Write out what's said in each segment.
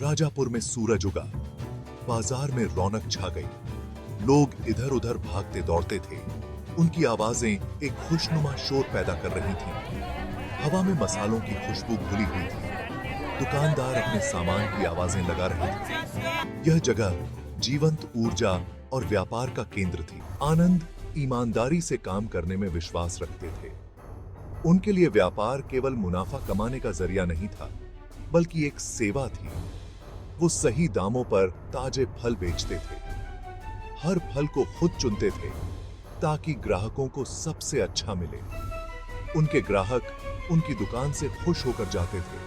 राजापुर में सूरज उगा, बाजार में रौनक छा गई। लोग इधर उधर भागते दौड़ते थे। उनकी आवाजें एक खुशनुमा शोर पैदा कर रही थीं। हवा में मसालों की खुशबू घुली हुई थी। दुकानदार अपने सामान की आवाजें लगा रहे थे। यह जगह जीवंत ऊर्जा और व्यापार का केंद्र थी। आनंद ईमानदारी से काम करने में विश्वास रखते थे। उनके लिए व्यापार केवल मुनाफा कमाने का जरिया नहीं था, बल्कि एक सेवा थी। वो सही दामों पर ताजे फल बेचते थे। हर फल को खुद चुनते थे ताकि ग्राहकों को सबसे अच्छा मिले। उनके ग्राहक उनकी दुकान से खुश होकर जाते थे।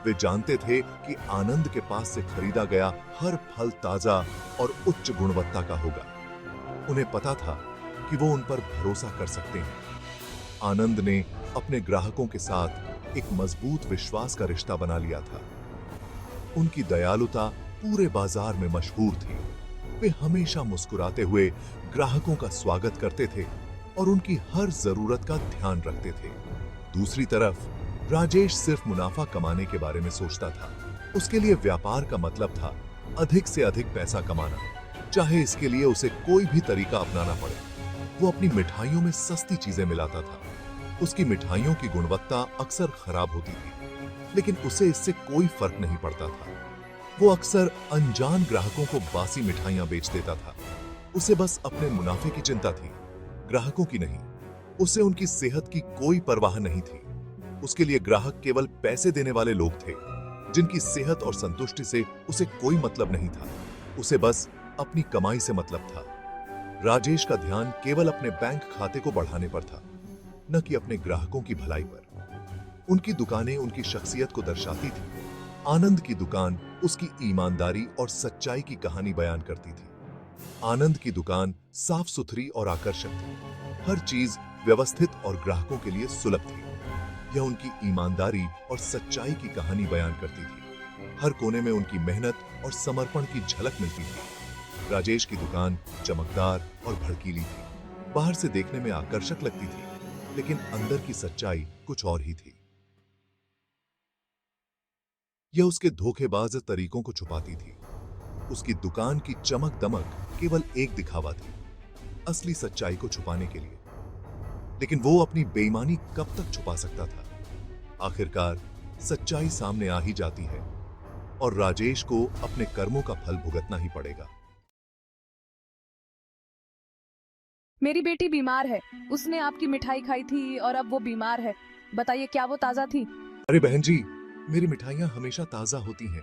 वे जानते थे कि आनंद के पास से खरीदा गया हर फल ताजा और उच्च गुणवत्ता का होगा। उन्हें पता था कि वो उन पर भरोसा कर सकते हैं। आनंद ने अपने ग्राहकों के साथ एक मजबूत विश्वास का रिश्ता बना लिया था। उनकी दयालुता पूरे बाजार में मशहूर थी। वे हमेशा मुस्कुराते हुए ग्राहकों का स्वागत करते थे और उनकी हर जरूरत का ध्यान रखते थे। दूसरी तरफ राजेश सिर्फ मुनाफा कमाने के बारे में सोचता था। उसके लिए व्यापार का मतलब था अधिक से अधिक पैसा कमाना, चाहे इसके लिए उसे कोई भी तरीका अपनाना पड़े। वो अपनी मिठाइयों में सस्ती चीजें मिलाता था। उसकी मिठाइयों की गुणवत्ता अक्सर खराब होती थी, लेकिन उसे इससे कोई फर्क नहीं पड़ता था। वो अक्सर अनजान ग्राहकों को बासी मिठाइयां बेच देता था। उसे बस अपने मुनाफे की चिंता थी, ग्राहकों की नहीं। उसे उनकी सेहत की कोई परवाह नहीं थी। उसके लिए ग्राहक केवल पैसे देने वाले लोग थे, जिनकी सेहत और संतुष्टि से उसे कोई मतलब नहीं था। उसे बस अपनी कमाई से मतलब था। राजेश का ध्यान केवल अपने बैंक खाते को बढ़ाने पर था, न कि अपने ग्राहकों की भलाई पर। उनकी दुकानें उनकी शख्सियत को दर्शाती थी। आनंद की दुकान उसकी ईमानदारी और सच्चाई की कहानी बयान करती थी। आनंद की दुकान साफ सुथरी और आकर्षक थी। हर चीज व्यवस्थित और ग्राहकों के लिए सुलभ थी। यह उनकी ईमानदारी और सच्चाई की कहानी बयान करती थी। हर कोने में उनकी मेहनत और समर्पण की झलक मिलती थी। राजेश की दुकान चमकदार और भड़कीली थी। बाहर से देखने में आकर्षक लगती थी, लेकिन अंदर की सच्चाई कुछ और ही थी। यह उसके धोखेबाज तरीकों को छुपाती थी। उसकी दुकान की चमक दमक केवल एक दिखावा थी, असली सच्चाई को छुपाने के लिए। लेकिन वो अपनी बेईमानी कब तक छुपा सकता था? आखिरकार सच्चाई सामने आ ही जाती है और राजेश को अपने कर्मों का फल भुगतना ही पड़ेगा। मेरी बेटी बीमार है। उसने आपकी मिठाई खाई थी और अब वो बीमार है। बताइए, क्या वो ताजा थी? अरे बहन जी, मेरी मिठाइयां हमेशा ताजा होती हैं।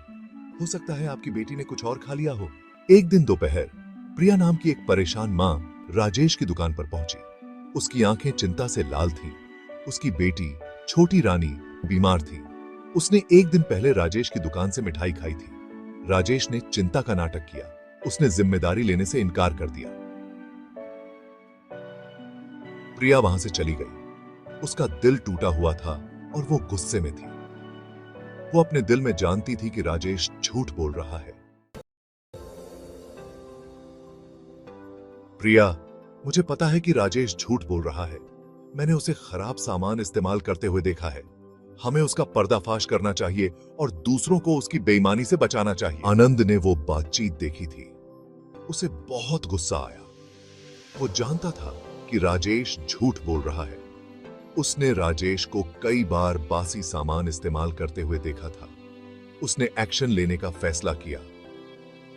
हो सकता है आपकी बेटी ने कुछ और खा लिया हो। एक दिन दोपहर प्रिया नाम की एक परेशान माँ राजेश की दुकान पर पहुंची। उसकी आंखें चिंता से लाल थीं। उसकी बेटी छोटी रानी बीमार थी। उसने एक दिन पहले राजेश की दुकान से मिठाई खाई थी। राजेश ने चिंता का नाटक किया। उसने जिम्मेदारी लेने से इनकार कर दिया। प्रिया वहां से चली गई। उसका दिल टूटा हुआ था और वो गुस्से में थी। वो अपने दिल में जानती थी कि राजेश झूठ बोल रहा है। प्रिया, मुझे पता है कि राजेश झूठ बोल रहा है। मैंने उसे खराब सामान इस्तेमाल करते हुए देखा है। हमें उसका पर्दाफाश करना चाहिए और दूसरों को उसकी बेईमानी से बचाना चाहिए। आनंद ने वो बातचीत देखी थी। उसे बहुत गुस्सा आया। वो जानता था कि राजेश झूठ बोल रहा है। उसने राजेश को कई बार बासी सामान इस्तेमाल करते हुए देखा था। उसने एक्शन लेने का फैसला किया।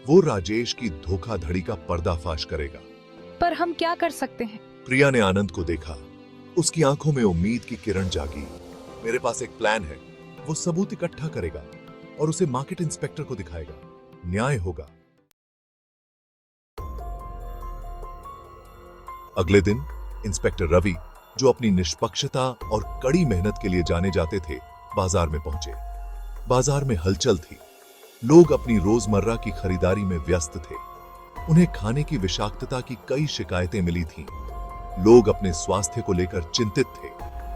वो राजेश की धोखाधड़ी का पर्दाफाश करेगा। पर हम क्या कर सकते हैं? प्रिया ने आनंद को देखा। उसकी आंखों में उम्मीद की किरण जागी। मेरे पास एक प्लान है। वो सबूत इकट्ठा करेगा और उसे मार्केट इंस्पेक्टर को दिखाएगा। न्याय होगा। अगले दिन इंस्पेक्टर रवि, जो अपनी निष्पक्षता और कड़ी मेहनत के लिए जाने जाते थे, बाजार में पहुंचे। बाजार में हलचल थी। लोग अपनी रोजमर्रा की खरीदारी में व्यस्त थे। उन्हें खाने की विषाक्तता की कई शिकायतें मिली थीं। लोग अपने स्वास्थ्य को लेकर चिंतित थे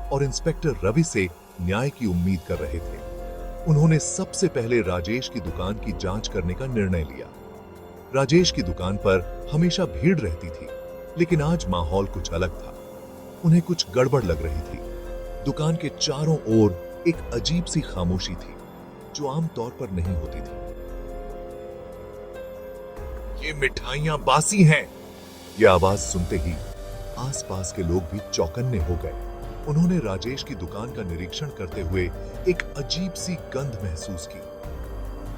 और इंस्पेक्टर रवि से न्याय की उम्मीद कर रहे थे। उन्होंने सबसे पहले राजेश की दुकान की जांच करने का निर्णय लिया। राजेश की दुकान पर हमेशा भीड़ रहती थी, लेकिन आज माहौल कुछ अलग था। उन्हें कुछ गड़बड़ लग रही थी। दुकान के चारों ओर एक अजीब सी खामोशी थी। जो आम तौर पर नहीं होती थी। ये मिठाइयां बासी हैं। ये आवाज सुनते ही आसपास के लोग भी चौकन्ने हो गए। उन्होंने राजेश की दुकान का निरीक्षण करते हुए एक अजीब सी गंध महसूस की।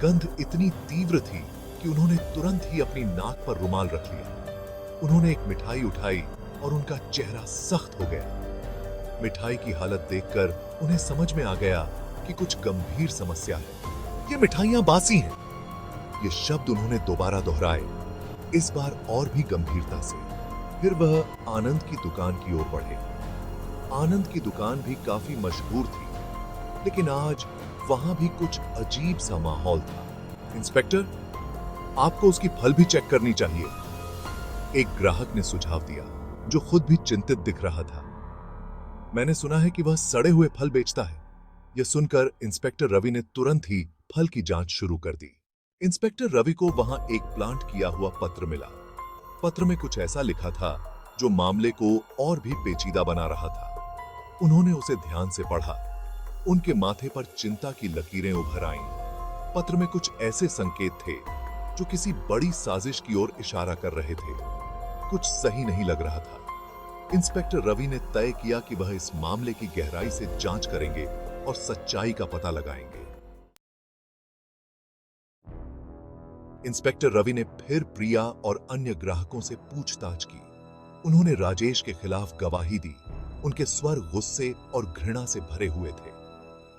गंध इतनी तीव्र थी कि उन्होंने तुरंत ही अपनी नाक पर रुमाल रख लिया। उन्होंने एक मिठाई उठाई और उनका चेहरा सख्त हो गया। मिठाई की हालत देखकर उन्हें समझ में आ गया कि कुछ गंभीर समस्या है। ये मिठाइयां बासी हैं। ये शब्द उन्होंने दोबारा दोहराए, इस बार और भी गंभीरता से। फिर वह आनंद की दुकान की ओर बढ़े। आनंद की दुकान भी काफी मशहूर थी, लेकिन आज वहां भी कुछ अजीब सा माहौल था। इंस्पेक्टर, आपको उसकी फल भी चेक करनी चाहिए, एक ग्राहक ने सुझाव दिया, जो खुद भी चिंतित दिख रहा था। मैंने सुना है कि वह सड़े हुए फल बेचता है। यह सुनकर इंस्पेक्टर रवि ने तुरंत ही फल की जांच शुरू कर दी। इंस्पेक्टर रवि को वहां एक प्लांट किया हुआ पत्र मिला। पत्र में कुछ ऐसा लिखा था जो मामले को और भी पेचीदा बना रहा था। उन्होंने उसे ध्यान से पढ़ा। उनके माथे पर चिंता की लकीरें उभर आईं। पत्र में कुछ ऐसे संकेत थे जो किसी बड़ी साजिश की ओर इशारा कर रहे थे। कुछ सही नहीं लग रहा था। इंस्पेक्टर रवि ने तय किया कि वह इस मामले की गहराई से जांच करेंगे और सच्चाई का पता लगाएंगे। इंस्पेक्टर रवि ने फिर प्रिया और अन्य ग्राहकों से पूछताछ की। उन्होंने राजेश के खिलाफ गवाही दी। उनके स्वर गुस्से और घृणा से भरे हुए थे।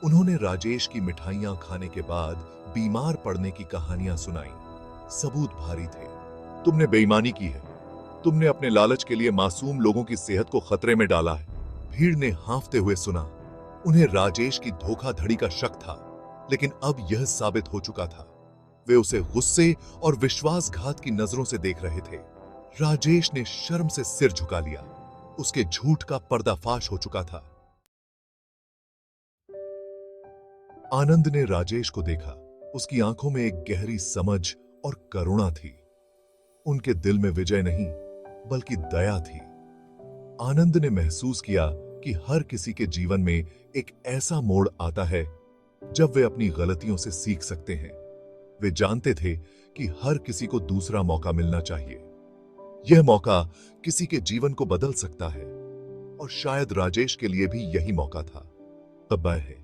उन्होंने राजेश की मिठाइयां खाने के बाद बीमार पड़ने की कहानियां सुनाई। सबूत भारी थे। तुमने बेईमानी की है। तुमने अपने लालच के लिए मासूम लोगों की सेहत को खतरे में डाला है। भीड़ ने हांफते हुए सुना। उन्हें राजेश की धोखाधड़ी का शक था, लेकिन अब यह साबित हो चुका था। वे उसे गुस्से और विश्वासघात की नजरों से देख रहे थे। राजेश ने शर्म से सिर झुका लिया। उसके झूठ का पर्दाफाश हो चुका था। आनंद ने राजेश को देखा। उसकी आंखों में एक गहरी समझ और करुणा थी। उनके दिल में विजय नहीं, बल्कि दया थी। आनंद ने महसूस किया कि हर किसी के जीवन में एक ऐसा मोड़ आता है जब वे अपनी गलतियों से सीख सकते हैं। वे जानते थे कि हर किसी को दूसरा मौका मिलना चाहिए। यह मौका किसी के जीवन को बदल सकता है, और शायद राजेश के लिए भी यही मौका था। तब है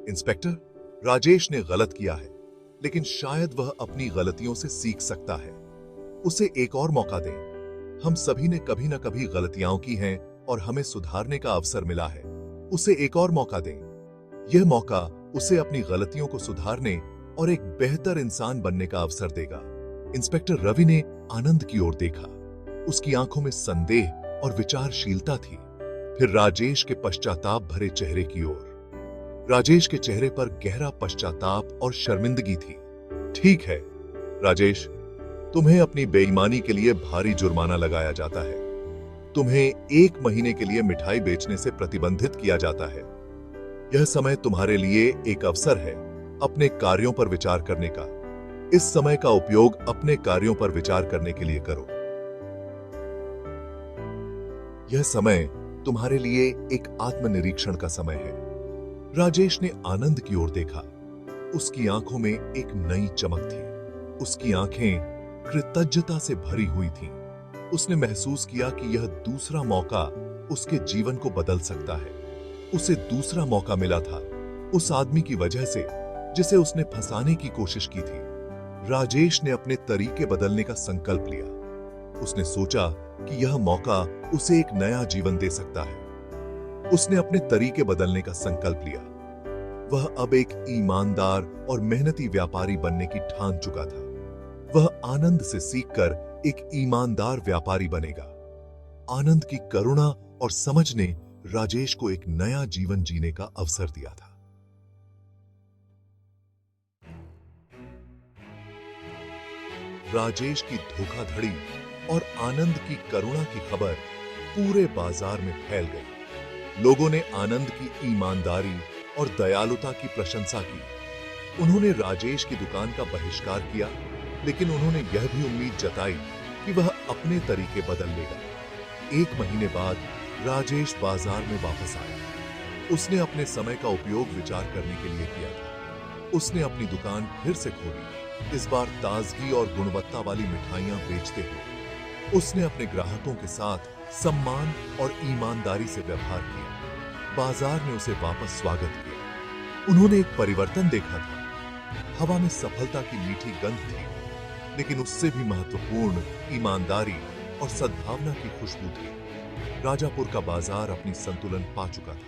इंस्पेक्टर, राजेश ने गलत किया है, लेकिन शायद वह अपनी गलतियों से सीख सकता है। उसे एक और मौका दें। हम सभी ने कभी ना कभी गलतियां की हैं और हमें सुधारने का अवसर मिला है। उसे एक और मौका दें। यह मौका उसे अपनी गलतियों को सुधारने और एक बेहतर इंसान बनने का अवसर देगा। इंस्पेक्टर रवि ने आनंद की ओर देखा। उसकी आंखों में संदेह और विचारशीलता थी। फिर राजेश के पश्चाताप भरे चेहरे की ओर। राजेश के चेहरे पर गहरा पश्चाताप और शर्मिंदगी थी। ठीक है राजेश, तुम्हें अपनी बेईमानी के लिए भारी जुर्माना लगाया जाता है। तुम्हें 1 महीने के लिए मिठाई बेचने से प्रतिबंधित किया जाता है। यह समय तुम्हारे लिए एक अवसर है अपने कार्यों पर विचार करने का। इस समय का उपयोग अपने कार्यों पर विचार करने के लिए करो। यह समय तुम्हारे लिए एक आत्मनिरीक्षण का समय है। राजेश ने आनंद की ओर देखा। उसकी आंखों में एक नई चमक थी। उसकी आंखें कृतज्ञता से भरी हुई थीं। उसने महसूस किया कि यह दूसरा मौका उसके जीवन को बदल सकता है। उसे दूसरा मौका मिला था उस आदमी की वजह से जिसे उसने फंसाने की कोशिश की थी। राजेश ने अपने तरीके बदलने का संकल्प लिया। उसने सोचा कि यह मौका उसे एक नया जीवन दे सकता है। उसने अपने तरीके बदलने का संकल्प लिया। वह अब एक ईमानदार और मेहनती व्यापारी बनने की ठान चुका था। वह आनंद से सीखकर एक ईमानदार व्यापारी बनेगा। आनंद की करुणा और समझ ने राजेश को एक नया जीवन जीने का अवसर दिया था। राजेश की धोखाधड़ी और आनंद की करुणा की खबर पूरे बाजार में फैल गई। लोगों ने आनंद की ईमानदारी और दयालुता की प्रशंसा की। उन्होंने राजेश की दुकान का बहिष्कार किया, लेकिन उन्होंने यह भी उम्मीद जताई कि वह अपने तरीके बदल लेगा। 1 महीने बाद राजेश बाजार में वापस आया। उसने अपने समय का उपयोग विचार करने के लिए किया था। उसने अपनी दुकान फिर से खोली, इस बार ताजगी और गुणवत्ता वाली मिठाइयां बेचते हुए। उसने अपने ग्राहकों के साथ सम्मान और ईमानदारी से व्यवहार किया। बाजार ने उसे वापस स्वागत किया। उन्होंने एक परिवर्तन देखा था। हवा में सफलता की मीठी गंध थी, लेकिन उससे भी महत्वपूर्ण ईमानदारी और सद्भावना की खुशबू थी। राजापुर का बाजार अपनी संतुलन पा चुका था।